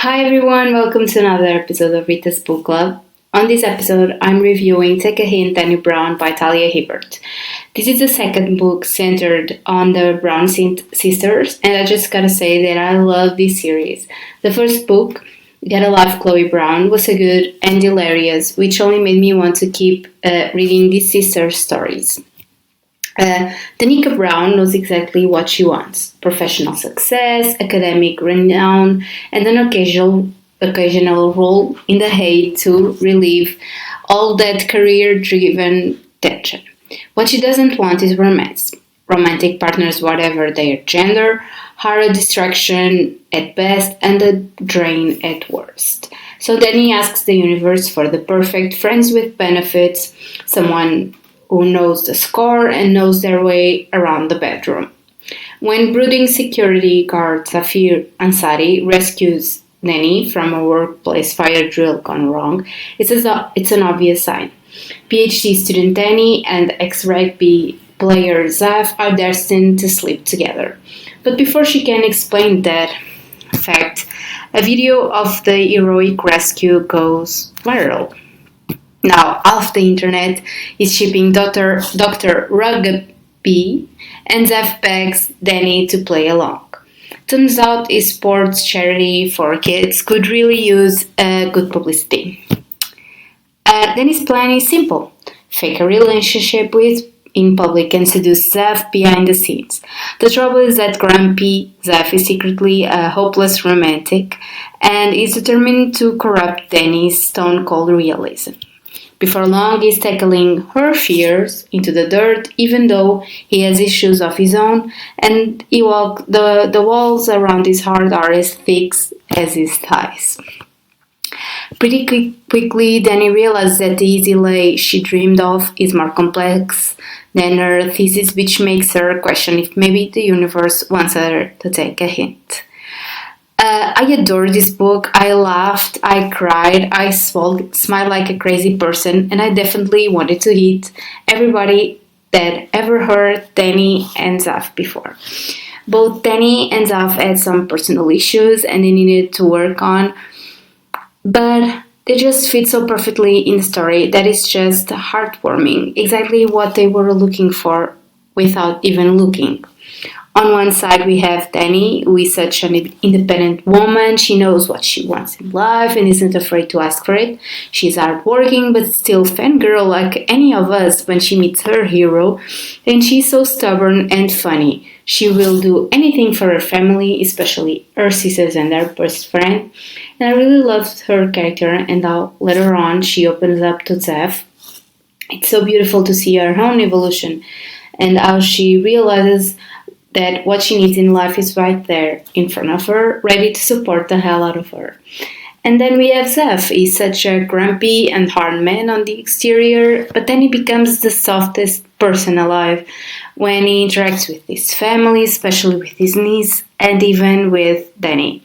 Hi everyone, welcome to another episode of Rita's Book Club. On this episode, I'm reviewing Take a Hint, Dani Brown by Talia Hibbert. This is the second book centered on the Brown sisters, and I just gotta say that I love this series. The first book, Get a Life, Chloe Brown, was so good and hilarious, which only made me want to keep reading these sisters' stories. Danica Brown knows exactly what she wants: professional success, academic renown, and an occasional role in The Hague to relieve all that career-driven tension. What she doesn't want is romance. Romantic partners, whatever their gender, are a distraction at best and a drain at worst. So Danny asks the universe for the perfect friends with benefits, someone who knows the score and knows their way around the bedroom. When brooding security guard Zafir Ansari rescues Danny from a workplace fire drill gone wrong, it's an obvious sign. PhD student Danny and ex-rugby player Zaf are destined to sleep together. But before she can explain that fact, a video of the heroic rescue goes viral. Now, half the internet is shipping Dr. Rugby, and Zaf begs Danny to play along. Turns out his sports charity for kids could really use good publicity. Danny's plan is simple: fake a relationship in public and seduce Zaf behind the scenes. The trouble is that grumpy Zaf is secretly a hopeless romantic and is determined to corrupt Danny's stone-cold realism. Before long, he's tackling her fears into the dirt, even though he has issues of his own, and the walls around his heart are as thick as his thighs. Pretty quickly, Danny realizes that the easy lay she dreamed of is more complex than her thesis, which makes her question if maybe the universe wants her to take a hint. I adore this book. I laughed, I cried, I smiled like a crazy person, and I definitely wanted to hit everybody that ever heard Danny and Zaf before. Both Danny and Zaf had some personal issues and they needed to work on, but they just fit so perfectly in the story that it's just heartwarming, exactly what they were looking for without even looking. On one side, we have Dani, who is such an independent woman. She knows what she wants in life and isn't afraid to ask for it. She's hardworking, but still fangirl like any of us when she meets her hero. And she's so stubborn and funny. She will do anything for her family, especially her sisters and her best friend. And I really loved her character and how later on she opens up to Zaf. It's so beautiful to see her own evolution and how she realizes that what she needs in life is right there in front of her, ready to support the hell out of her. And then we have Zaf. He's such a grumpy and hard man on the exterior, but then he becomes the softest person alive when he interacts with his family, especially with his niece, and even with Danny.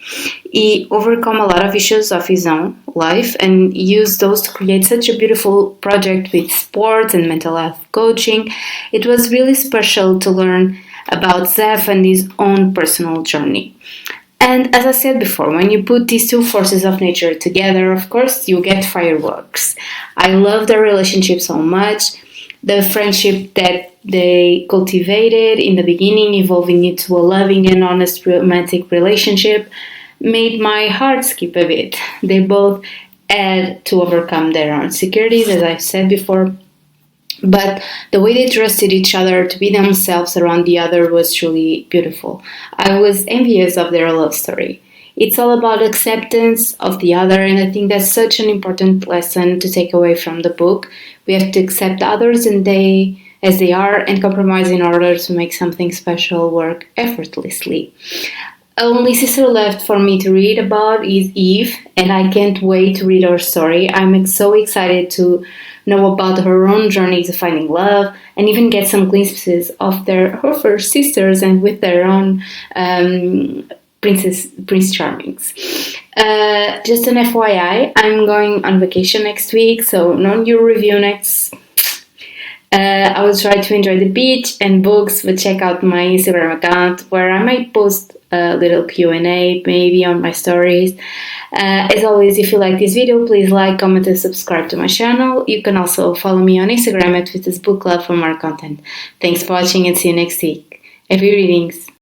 He overcome a lot of issues of his own life and used those to create such a beautiful project with sports and mental health coaching. It was really special to learn about Zaf and his own personal journey. And as I said before, when you put these two forces of nature together, of course, you get fireworks. I love their relationship so much. The friendship that they cultivated in the beginning, evolving into a loving and honest romantic relationship, made my heart skip a bit. They both had to overcome their own insecurities, as I've said before, but the way they trusted each other to be themselves around the other was truly beautiful. I was envious of their love story. It's all about acceptance of the other, and I think that's such an important lesson to take away from the book. We have to accept others as they are and compromise in order to make something special work effortlessly. Only sister left for me to read about is Eve, and I can't wait to read her story. I'm so excited to know about her own journey to finding love and even get some glimpses of her first sisters and with their own Prince Charmings. Just an FYI, I'm going on vacation next week, so no new review next. I will try to enjoy the beach and books, but check out my Instagram account where I might post a little Q&A maybe on my stories. As always, if you like this video, please like, comment and subscribe to my channel. You can also follow me on Instagram at ritasbookclub for more content. Thanks for watching and see you next week. Happy readings!